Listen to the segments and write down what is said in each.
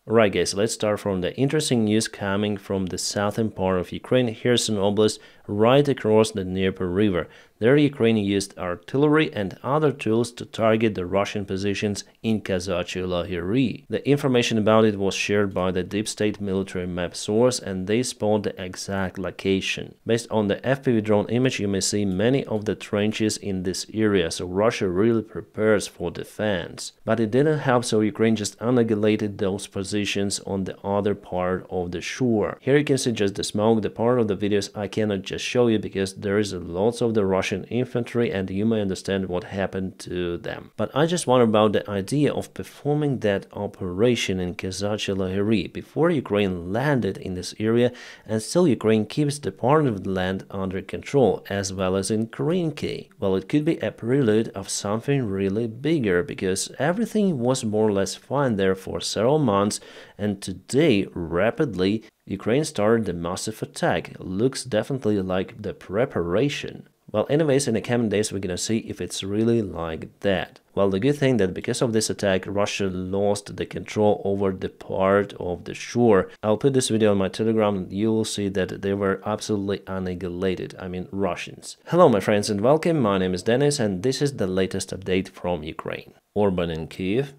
Alright guys, let's start from the interesting news coming from the southern part of Ukraine, Kherson Oblast, right across the Dnipro River. There Ukraine used artillery and other tools to target the Russian positions in Kazachye Lahiri. The information about it was shared by the deep state military map source, and they spot the exact location. Based on the FPV drone image, you may see many of the trenches in this area, so Russia really prepares for defense. But it didn't help, so Ukraine just annihilated those positions on the other part of the shore. Here you can see just the smoke. The part of the videos I cannot just show you because there is lots of the Russian infantry and you may understand what happened to them. But I just wonder about the idea of performing that operation in Kazachye Lahiri before Ukraine landed in this area, and still Ukraine keeps the part of the land under control, as well as in Krinky. Well, it could be a prelude of something really bigger, because everything was more or less fine there for several months, and today, rapidly, Ukraine started the massive attack. Looks definitely like the preparation. Well, anyways, in the coming days, we're gonna see if it's really like that. Well, the good thing that because of this attack, Russia lost the control over the part of the shore. I'll put this video on my Telegram and you will see that they were absolutely annihilated. I mean, Russians. Hello, my friends, and welcome. My name is Dennis, and this is the latest update from Ukraine. Orban in Kiev.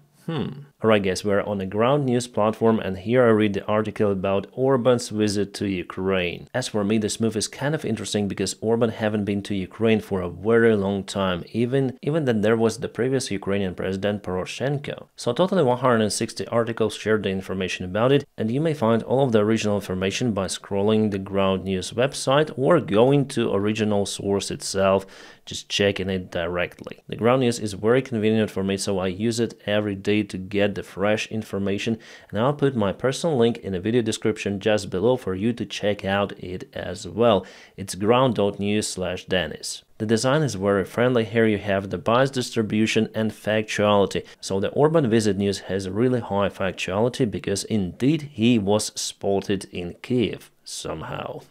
Alright guys, we're on a ground news platform, and here I read the article about Orban's visit to Ukraine. As for me, this move is kind of interesting because Orban haven't been to Ukraine for a very long time, even that there was the previous Ukrainian president Poroshenko. So totally 160 articles shared the information about it, and you may find all of the original information by scrolling the ground news website or going to original source itself, just checking it directly. The ground news is very convenient for me, so I use it every day to get the fresh information, and I'll put my personal link in the video description just below for you to check out it as well. It's ground.news/Dennis. The design is very friendly. Here you have the bias distribution and factuality. So the Orban visit news has really high factuality because indeed he was spotted in Kiev somehow.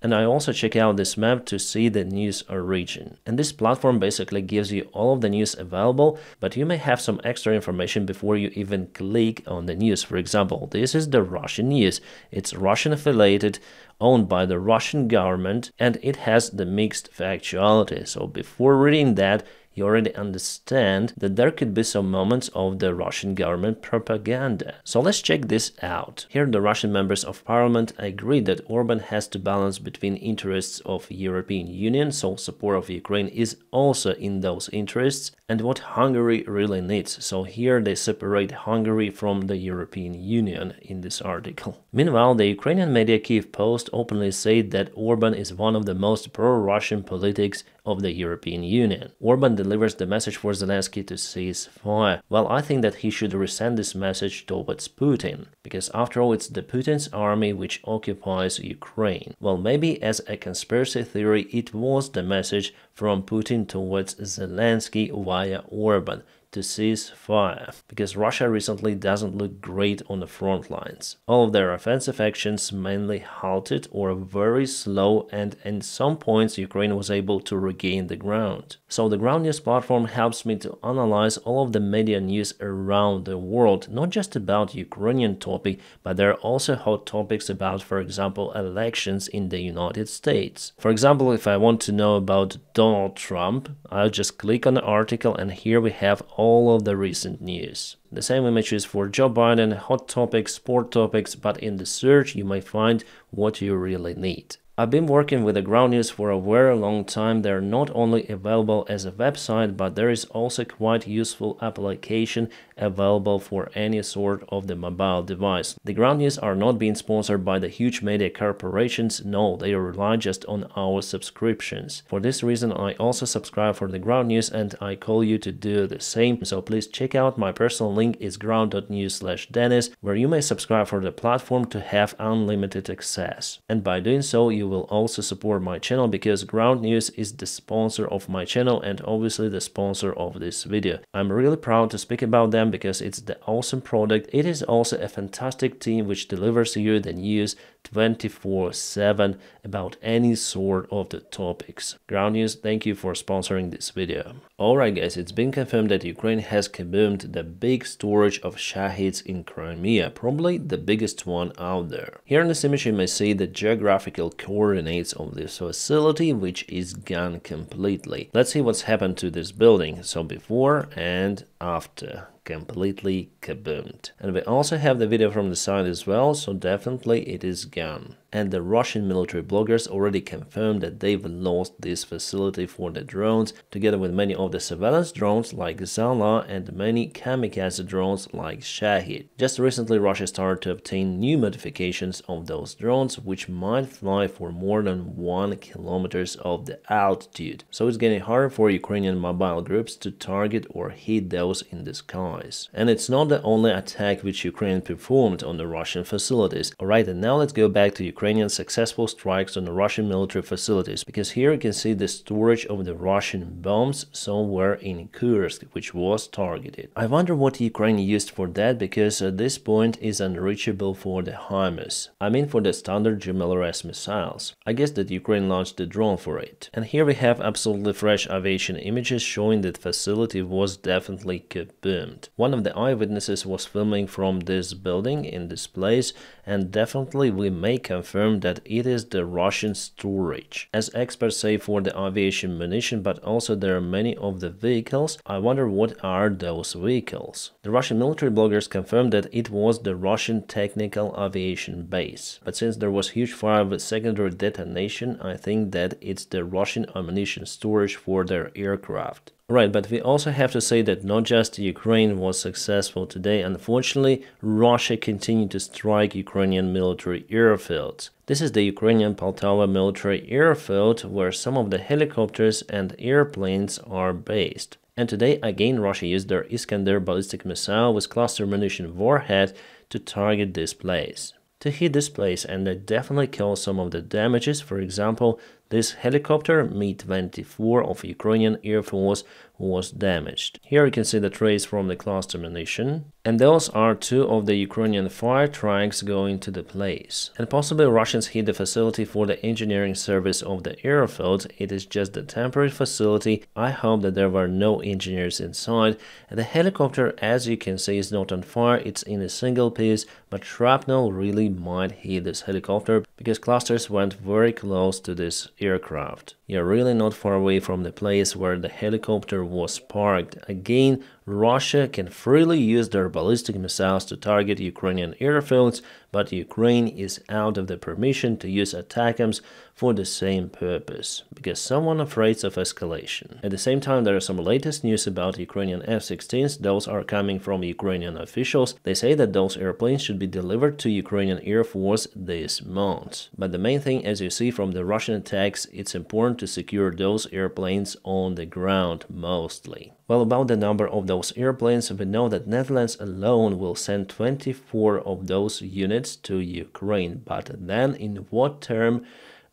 And I also check out this map to see the news origin. And this platform basically gives you all of the news available, but you may have some extra information before you even click on the news. For example, this is the Russian news. It's Russian affiliated, owned by the Russian government, and it has the mixed factuality. So before reading that, you already understand that there could be some moments of the Russian government propaganda. So let's check this out. Here the Russian members of parliament agree that Orban has to balance between interests of European Union, so support of Ukraine is also in those interests, and what Hungary really needs. So here they separate Hungary from the European Union in this article. Meanwhile, the Ukrainian media Kyiv Post openly said that Orban is one of the most pro-Russian politics of the European Union. Orban delivers the message for Zelensky to cease fire. Well, I think that he should resend this message towards Putin, because after all, it's the Putin's army which occupies Ukraine. Well, maybe as a conspiracy theory, it was the message from Putin towards Zelensky via Orban to cease fire, because Russia recently doesn't look great on the front lines. All of their offensive actions mainly halted or very slow, and in some points Ukraine was able to regain the ground. So the ground news platform helps me to analyze all of the media news around the world, not just about Ukrainian topic, but there are also hot topics about, for example, elections in the United States. For example, if I want to know about Donald Trump, I'll just click on the article, and here we have all of the recent news. The same image is for Joe Biden, hot topics, sport topics, but in the search you may find what you really need. I've been working with the ground news for a very long time. They're not only available as a website, but there is also quite useful application available for any sort of the mobile device. The ground news are not being sponsored by the huge media corporations. No, they rely just on our subscriptions. For this reason, I also subscribe for the ground news, and I call you to do the same. So please check out my personal link is ground.news/Dennis, where you may subscribe for the platform to have unlimited access. And by doing so, you will also support my channel, because ground news is the sponsor of my channel and obviously the sponsor of this video. I'm really proud to speak about them time because it's the awesome product. It is also a fantastic team which delivers you the news 24/7 about any sort of the topics. Ground News, thank you for sponsoring this video. Alright guys, it's been confirmed that Ukraine has kaboomed the big storage of Shahids in Crimea, probably the biggest one out there. Here in this image you may see the geographical coordinates of this facility, which is gone completely. Let's see what's happened to this building, so before and after. Completely kaboomed. And we also have the video from the side as well, so definitely it is gone. And the Russian military bloggers already confirmed that they've lost this facility for the drones, together with many of the surveillance drones like Zala and many kamikaze drones like Shahid. Just recently Russia started to obtain new modifications of those drones, which might fly for more than 1 kilometers of the altitude. So it's getting harder for Ukrainian mobile groups to target or hit those in the sky. And it's not the only attack which Ukraine performed on the Russian facilities. Alright, and now let's go back to Ukrainian successful strikes on the Russian military facilities, because here you can see the storage of the Russian bombs somewhere in Kursk, which was targeted. I wonder what Ukraine used for that, because this point is unreachable for the HIMARS. I mean for the standard GMLRS missiles. I guess that Ukraine launched a drone for it. And here we have absolutely fresh aviation images showing that facility was definitely kaboomed. One of the eyewitnesses was filming from this building in this place, and definitely we may confirm that it is the Russian storage. As experts say for the aviation munition, but also there are many of the vehicles. I wonder what are those vehicles. The Russian military bloggers confirmed that it was the Russian technical aviation base. But since there was huge fire with secondary detonation, I think that it's the Russian ammunition storage for their aircraft. Right, but we also have to say that not just Ukraine was successful today. Unfortunately, Russia continued to strike Ukrainian military airfields. This is the Ukrainian Poltava military airfield, where some of the helicopters and airplanes are based. And today, again, Russia used their Iskander ballistic missile with cluster munition warhead to target this place. To hit this place, and they definitely caused some of the damages. For example, this helicopter Mi-24 of Ukrainian Air Force was damaged. Here you can see the trace from the cluster munition. And those are two of the Ukrainian fire trucks going to the place. And possibly Russians hit the facility for the engineering service of the airfield. It is just a temporary facility. I hope that there were no engineers inside. And the helicopter, as you can see, is not on fire. It's in a single piece, but shrapnel really might hit this helicopter because clusters went very close to this aircraft. You're really not far away from the place where the helicopter was parked. Again, Russia can freely use their ballistic missiles to target Ukrainian airfields, but Ukraine is out of the permission to use ATACMS for the same purpose, because someone afraid of escalation. At the same time, there are some latest news about Ukrainian F-16s. Those are coming from Ukrainian officials. They say that those airplanes should be delivered to Ukrainian Air Force this month. But the main thing, as you see from the Russian attacks, it's important to secure those airplanes on the ground mostly. Well, about the number of those airplanes, we know that Netherlands alone will send 24 of those units to Ukraine, but then in what term?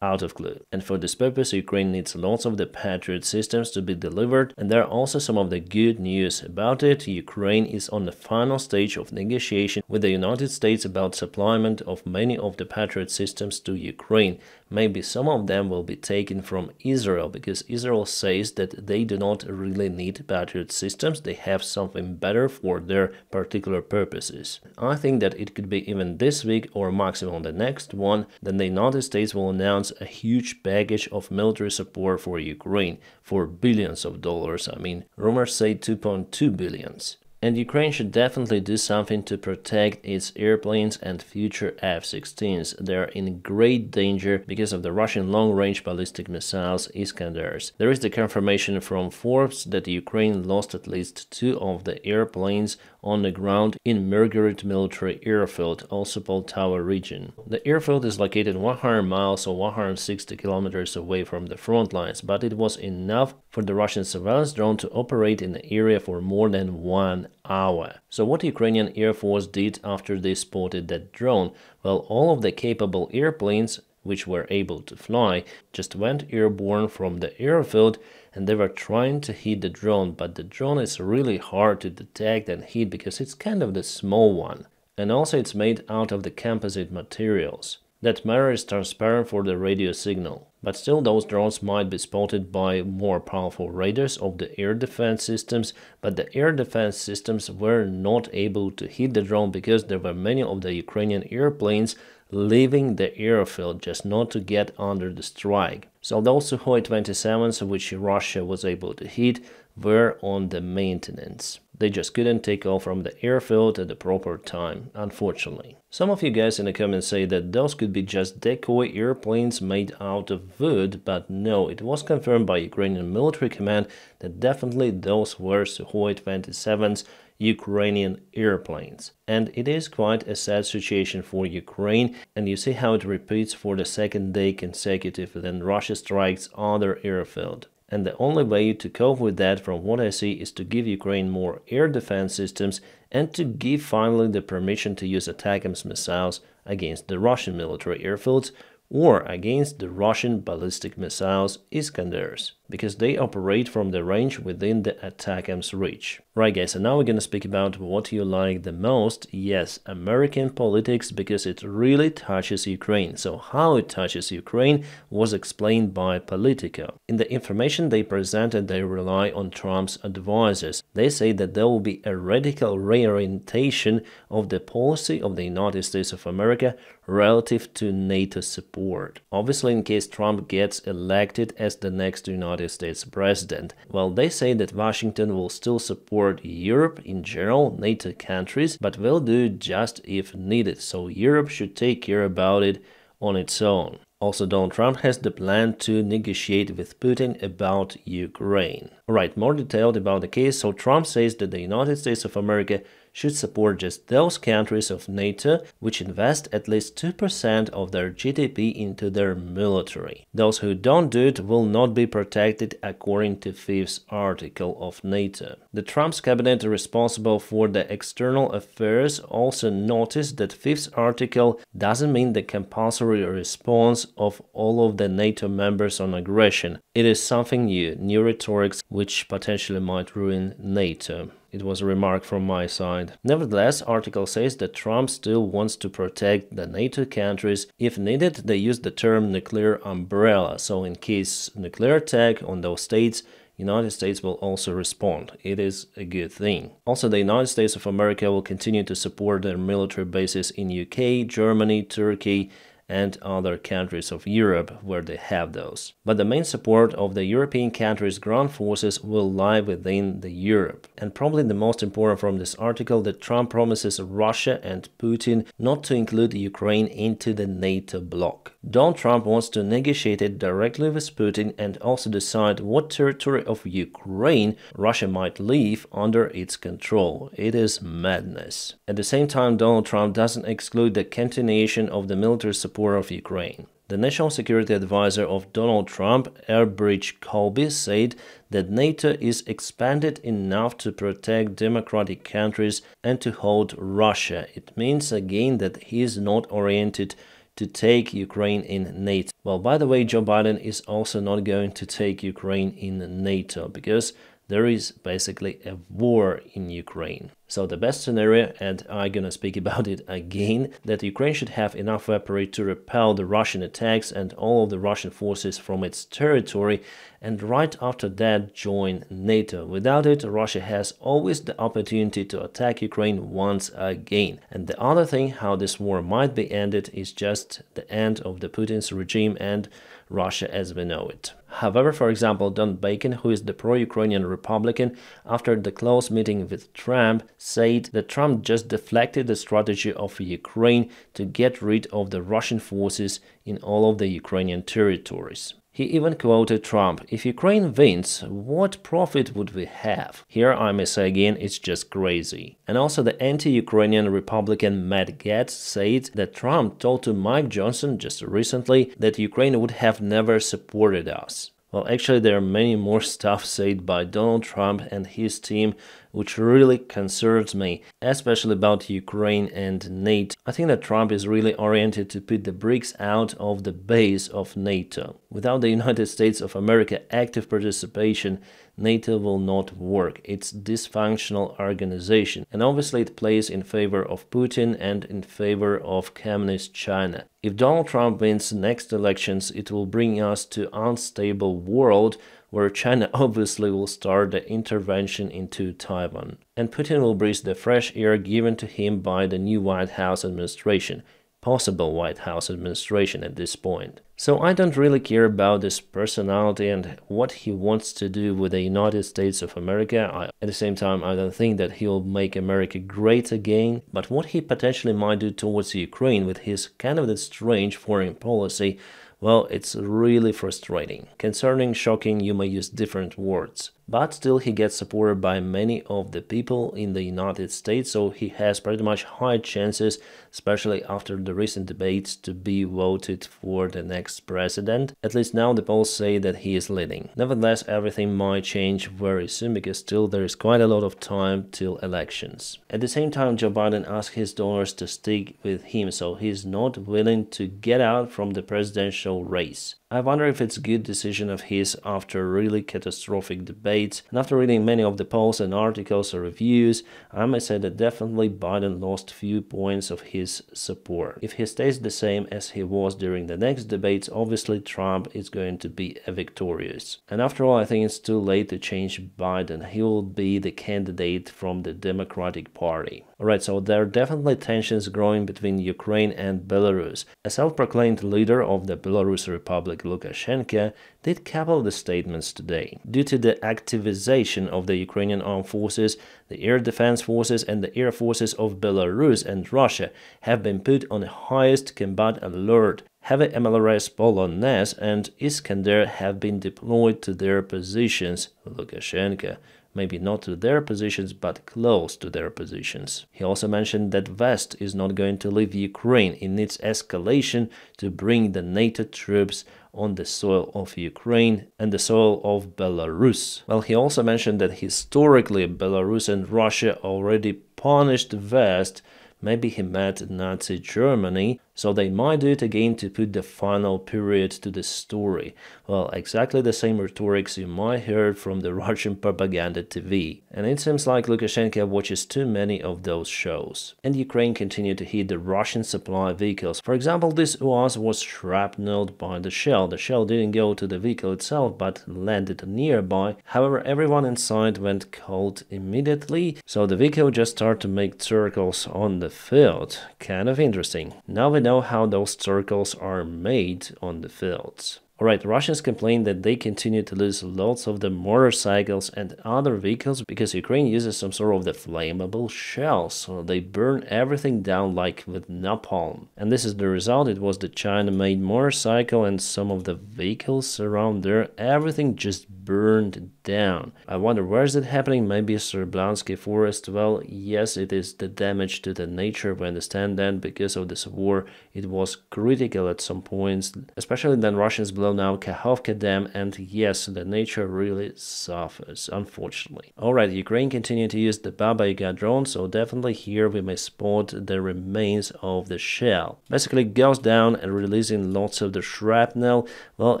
Out of clue. And for this purpose, Ukraine needs lots of the Patriot systems to be delivered, and there are also some of the good news about it. Ukraine is on the final stage of negotiation with the United States about supplyment of many of the Patriot systems to Ukraine. Maybe some of them will be taken from Israel, because Israel says that they do not really need Patriot systems. They have something better for their particular purposes. I think that it could be even this week or maximum the next one, then the United States will announce a huge package of military support for Ukraine for billions of dollars. I mean, rumors say 2.2 billions. And Ukraine should definitely do something to protect its airplanes and future F-16s. They are in great danger because of the Russian long-range ballistic missiles Iskanders. There is the confirmation from Forbes that Ukraine lost at least 2 of the airplanes on the ground in Mirgorod military airfield, also Poltava region. The airfield is located 100 miles or 160 kilometers away from the front lines, but it was enough for the Russian surveillance drone to operate in the area for more than 1 hour. So what the Ukrainian Air Force did after they spotted that drone? Well, all of the capable airplanes which were able to fly, just went airborne from the airfield, and they were trying to hit the drone, but the drone is really hard to detect and hit because it's kind of the small one. And also it's made out of the composite materials. That matter is transparent for the radio signal. But still those drones might be spotted by more powerful radars of the air defense systems, but the air defense systems were not able to hit the drone because there were many of the Ukrainian airplanes leaving the airfield just not to get under the strike. So those Sukhoi 27s which Russia was able to hit were on the maintenance. They just couldn't take off from the airfield at the proper time, unfortunately. Some of you guys in the comments say that those could be just decoy airplanes made out of wood, but no, it was confirmed by Ukrainian military command that definitely those were Sukhoi 27s Ukrainian airplanes. And it is quite a sad situation for Ukraine, and you see how it repeats for the second day consecutive, then Russia strikes other airfield. And the only way to cope with that, from what I see, is to give Ukraine more air defense systems and to give finally the permission to use ATACMS missiles against the Russian military airfields or against the Russian ballistic missiles Iskanders, because they operate from the range within the ATACMS reach. Right guys, and now we're gonna speak about what you like the most. Yes, American politics, because it really touches Ukraine. So how it touches Ukraine was explained by Politico. In the information they presented, they rely on Trump's advisors. They say that there will be a radical reorientation of the policy of the United States of America relative to NATO support. Obviously, in case Trump gets elected as the next United States president. Well, they say that Washington will still support Europe in general, NATO countries, but will do just if needed. So Europe should take care about it on its own. Also, Donald Trump has the plan to negotiate with Putin about Ukraine. Alright, more detailed about the case. So Trump says that the United States of America should support just those countries of NATO which invest at least 2% of their GDP into their military. Those who don't do it will not be protected according to 5th article of NATO. The Trump's cabinet responsible for the external affairs also noticed that 5th article doesn't mean the compulsory response of all of the NATO members on aggression. It is something new rhetorics which potentially might ruin NATO. It was a remark from my side. Nevertheless, article says that Trump still wants to protect the NATO countries. If needed, they use the term nuclear umbrella. So in case nuclear attack on those states, United States will also respond. It is a good thing. Also, the United States of America will continue to support their military bases in UK, Germany, Turkey, and other countries of Europe where they have those. But the main support of the European countries' ground forces will lie within the Europe. And probably the most important from this article, that Trump promises Russia and Putin not to include Ukraine into the NATO bloc. Donald Trump wants to negotiate it directly with Putin and also decide what territory of Ukraine Russia might leave under its control. It is madness. At the same time, Donald Trump doesn't exclude the continuation of the military support of Ukraine. The National Security Advisor of Donald Trump, Elbridge Colby, said that NATO is expanded enough to protect democratic countries and to hold Russia. It means again that he is not oriented to take Ukraine in NATO. Well, by the way, Joe Biden is also not going to take Ukraine in NATO because there is basically a war in Ukraine. So the best scenario, and I'm gonna speak about it again, that Ukraine should have enough weaponry to repel the Russian attacks and all of the Russian forces from its territory, and right after that join NATO. Without it, Russia has always the opportunity to attack Ukraine once again. And the other thing how this war might be ended is just the end of the Putin's regime and Russia as we know it. However, for example, Don Bacon, who is the pro-Ukrainian Republican, after the close meeting with Trump, said that Trump just deflected the strategy of Ukraine to get rid of the Russian forces in all of the Ukrainian territories. He even quoted Trump, "If Ukraine wins, what profit would we have?" Here I may say again, it's just crazy. And also the anti-Ukrainian Republican Matt Gaetz said that Trump told to Mike Johnson just recently that Ukraine would have never supported us. Well, actually there are many more stuff said by Donald Trump and his team which really concerns me, especially about Ukraine and NATO. I think that Trump is really oriented to put the BRICS out of the base of NATO. Without the United States of America active participation, NATO will not work. It's a dysfunctional organization, and obviously it plays in favor of Putin and in favor of communist China. If Donald Trump wins the next elections, it will bring us to an unstable world where China obviously will start the intervention into Taiwan. And Putin will breathe the fresh air given to him by the new White House administration. Possible White House administration at this point. So I don't really care about his personality and what he wants to do with the United States of America. At the same time, I don't think that he'll make America great again, but what he potentially might do towards Ukraine with his kind of strange foreign policy, well, it's really frustrating. Concerning shocking, you may use different words. But still he gets supported by many of the people in the United States, so he has pretty much high chances, especially after the recent debates, to be voted for the next president. At least now the polls say that he is leading. Nevertheless, everything might change very soon because still there is quite a lot of time till elections. At the same time, Joe Biden asked his donors to stick with him, so he's not willing to get out from the presidential race. I wonder if it's a good decision of his after really catastrophic debates, and after reading many of the polls and articles or reviews, I may say that definitely Biden lost few points of his support. If he stays the same as he was during the next debates, obviously Trump is going to be victorious. And after all, I think it's too late to change Biden. He will be the candidate from the Democratic Party. Alright, so there are definitely tensions growing between Ukraine and Belarus. A self-proclaimed leader of the Belarus Republic, Lukashenko, did couple the statements today. Due to the activization of the Ukrainian armed forces, the air defense forces and the air forces of Belarus and Russia have been put on the highest combat alert. Heavy MLRS Polonez and Iskander have been deployed to their positions, Lukashenko. Maybe not to their positions, but close to their positions. He also mentioned that West is not going to leave Ukraine in its escalation to bring the NATO troops on the soil of Ukraine and the soil of Belarus. Well, he also mentioned that historically Belarus and Russia already punished the West. Maybe he meant Nazi Germany, so they might do it again to put the final period to the story. Well, exactly the same rhetorics you might heard from the Russian propaganda TV. And it seems like Lukashenko watches too many of those shows. And Ukraine continued to hit the Russian supply vehicles. For example, this UAZ was shrapnelled by the shell. The shell didn't go to the vehicle itself, but landed nearby. However, everyone inside went cold immediately, so the vehicle just started to make circles on the field. Kind of interesting. Now we know how those circles are made on the fields. Alright, Russians complain that they continue to lose lots of the motorcycles and other vehicles because Ukraine uses some sort of the flammable shells, so they burn everything down like with napalm. And this is the result. It was the China-made motorcycle and some of the vehicles around there, everything just burned down. I wonder where is it happening? Maybe Serblansky forest? Well, yes, it is the damage to the nature. We understand that because of this war it was critical at some points, especially then Russians blown out Kakhovka Dam, and yes, the nature really suffers, unfortunately. Alright, Ukraine continued to use the Baba Yaga drone, so definitely here we may spot the remains of the shell. Basically goes down and releasing lots of the shrapnel. Well,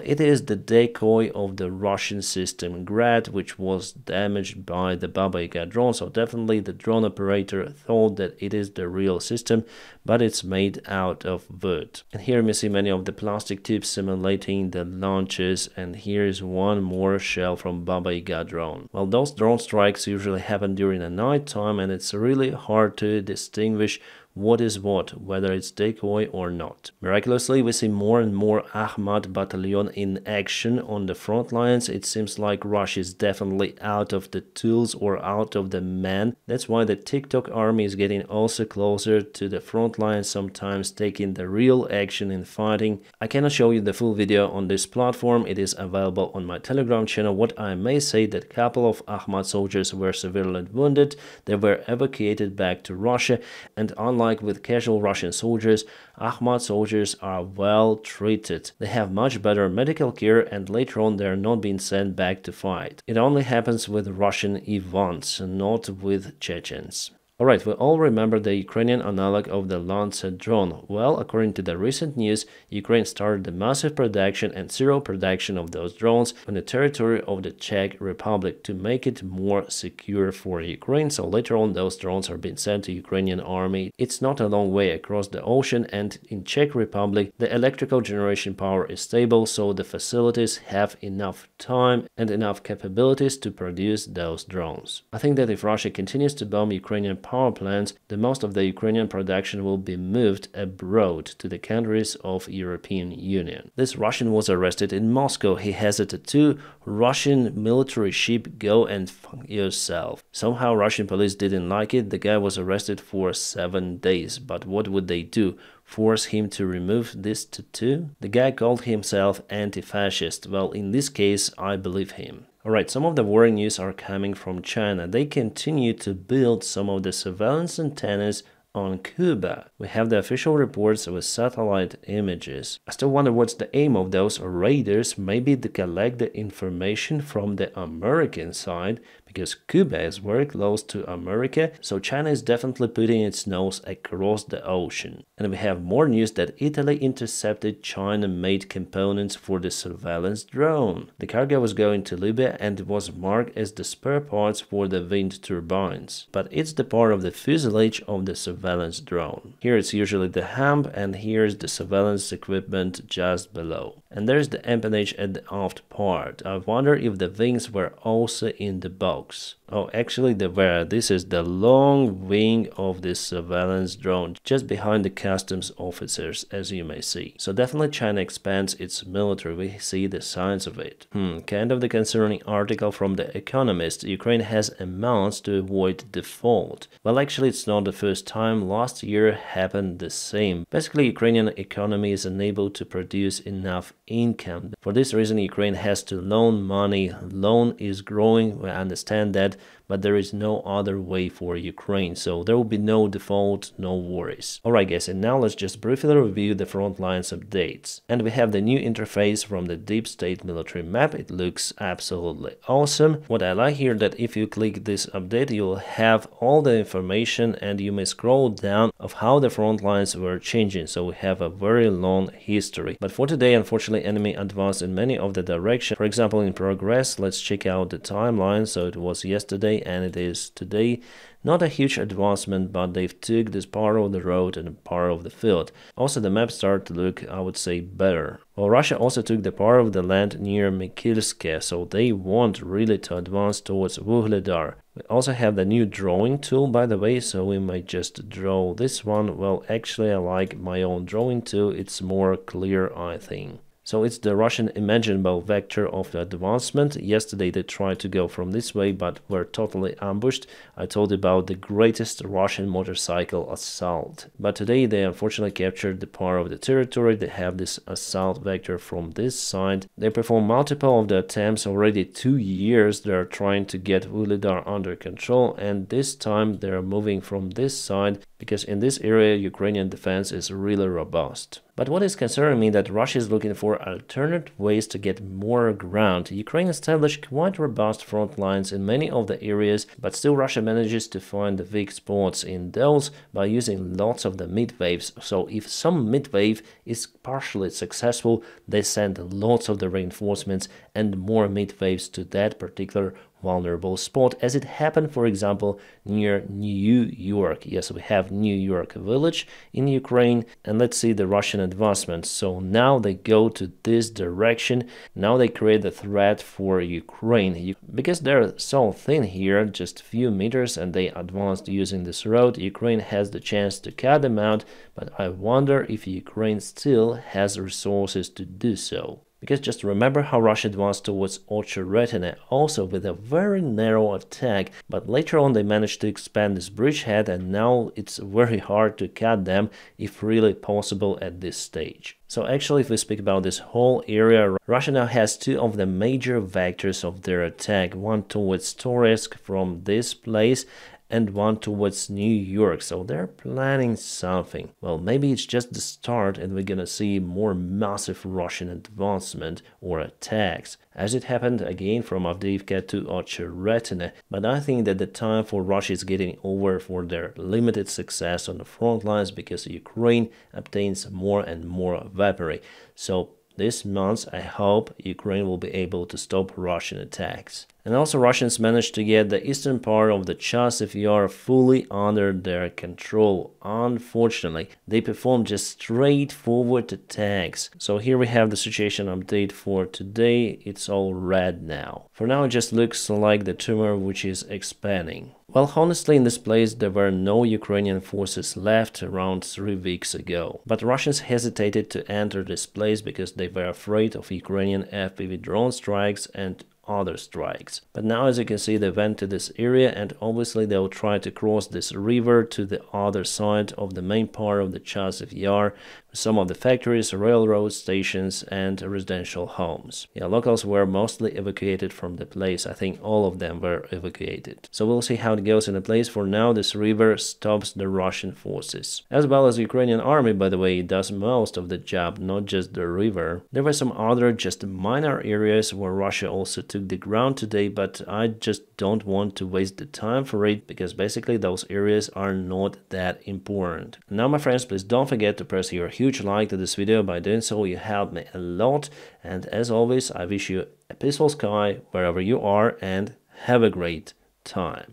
it is the decoy of the Russian system Grad, which was damaged by the Baba Yaga drone, so definitely the drone operator thought that it is the real system, but it's made out of wood. And here we see many of the plastic tubes simulating the launches, and here is one more shell from Baba Yaga drone. Well, those drone strikes usually happen during the night time, and it's really hard to distinguish what is what, whether it's decoy or not. Miraculously, we see more and more Ahmad battalion in action on the front lines. It seems like Russia is definitely out of the tools or out of the men. That's why the TikTok army is getting also closer to the front lines, sometimes taking the real action in fighting. I cannot show you the full video on this platform. It is available on my Telegram channel. What I may say that a couple of Ahmad soldiers were severely wounded. They were evacuated back to Russia, and unlike Unlike with casual Russian soldiers, Ahmad soldiers are well treated. They have much better medical care and later on they are not being sent back to fight. It only happens with Russian Ivans, not with Chechens. Alright, we all remember the Ukrainian analog of the Lancet drone. Well, according to the recent news, Ukraine started the massive production and serial production of those drones on the territory of the Czech Republic to make it more secure for Ukraine. So later on, those drones are being sent to Ukrainian army. It's not a long way across the ocean, and in Czech Republic, the electrical generation power is stable, so the facilities have enough time and enough capabilities to produce those drones. I think that if Russia continues to bomb Ukrainian power plants, the most of the Ukrainian production will be moved abroad to the countries of European Union. This Russian was arrested in Moscow. He has a tattoo, Russian military ship, go and fuck yourself. Somehow Russian police didn't like it. The guy was arrested for 7 days. But what would they do? Force him to remove this tattoo? The guy called himself anti-fascist. Well, in this case, I believe him. Alright, some of the worrying news are coming from China. They continue to build some of the surveillance antennas on Cuba. We have the official reports with satellite images. I still wonder what's the aim of those raiders. Maybe to collect the information from the American side, because Cuba is very close to America, so China is definitely putting its nose across the ocean. And we have more news that Italy intercepted China-made components for the surveillance drone. The cargo was going to Libya and it was marked as the spare parts for the wind turbines. But it's the part of the fuselage of the surveillance drone. Here it's usually the hump, and here's the surveillance equipment just below. And there's the empennage at the aft part. I wonder if the wings were also in the box. Oh, actually they were. This is the long wing of this surveillance drone, just behind the customs officers, as you may see. So definitely China expands its military. We see the signs of it. Kind of the concerning article from The Economist. Ukraine has amounts to avoid default. Well, actually it's not the first time. Last year happened the same. Basically, Ukrainian economy is unable to produce enough income. For this reason, Ukraine has to loan money. Loan is growing, we understand that, but there is no other way for Ukraine, so there will be no default, no worries. Alright guys, and now let's just briefly review the front lines updates. And we have the new interface from the Deep State military map. It looks absolutely awesome. What I like here that if you click this update, you'll have all the information and you may scroll down of how the front lines were changing, so we have a very long history. But for today, unfortunately, enemy advanced in many of the directions. For example, in progress, let's check out the timeline. So it was yesterday and it is today. Not a huge advancement, but they've took this part of the road and part of the field. Also, the map started to look, I would say, better. Well, Russia also took the part of the land near Mikilske, so they want really to advance towards Vuhledar. We also have the new drawing tool, by the way, so we might just draw this one. Well, actually, I like my own drawing tool. It's more clear, I think. So it's the Russian imaginable vector of the advancement. Yesterday they tried to go from this way, but were totally ambushed. I told you about the greatest Russian motorcycle assault. But today they unfortunately captured the part of the territory. They have this assault vector from this side. They performed multiple of the attempts. Already 2 years they are trying to get Vuhledar under control, and this time they are moving from this side, because in this area Ukrainian defense is really robust. But what is concerning me that Russia is looking for alternate ways to get more ground. Ukraine established quite robust front lines in many of the areas, but still Russia manages to find the weak spots in those by using lots of the mid-waves. So if some mid-wave is partially successful, they send lots of the reinforcements and more mid-waves to that particular vulnerable spot, as it happened, for example, near New York. Yes, we have New York village in Ukraine, and let's see the Russian advancement. So now they go to this direction. Now they create a threat for Ukraine. Because they're so thin here, just a few meters, and they advanced using this road, Ukraine has the chance to cut them out, but I wonder if Ukraine still has resources to do so. Because just remember how Russia advanced towards Ocheretine, also with a very narrow attack, but later on they managed to expand this bridgehead, and now it's very hard to cut them if really possible at this stage. So actually, if we speak about this whole area, Russia now has two of the major vectors of their attack, one towards Toretsk from this place, and one towards New York. So they're planning something. Well, maybe it's just the start and we're gonna see more massive Russian advancement or attacks, as it happened again from Avdiivka to Ocheretine. But I think that the time for Russia is getting over for their limited success on the front lines because Ukraine obtains more and more weaponry. So this month, I hope Ukraine will be able to stop Russian attacks. And also Russians managed to get the eastern part of the Chasiv Yar fully under their control. Unfortunately, they performed just straightforward attacks. So here we have the situation update for today. It's all red now. For now, it just looks like the tumor which is expanding. Well, honestly, in this place there were no Ukrainian forces left around 3 weeks ago. But Russians hesitated to enter this place because they were afraid of Ukrainian FPV drone strikes and other strikes. But now, as you can see, they went to this area and obviously they will try to cross this river to the other side of the main part of the Chasiv Yar, some of the factories, railroad stations and residential homes. Yeah, locals were mostly evacuated from the place. I think all of them were evacuated. So we'll see how it goes in the place. For now, this river stops the Russian forces. As well as the Ukrainian army, by the way, does most of the job, not just the river. There were some other just minor areas where Russia also took the ground today, but I just don't want to waste the time for it because basically those areas are not that important. Now, my friends, please don't forget to press your huge like to this video. By doing so, you help me a lot. And as always, I wish you a peaceful sky wherever you are and have a great time.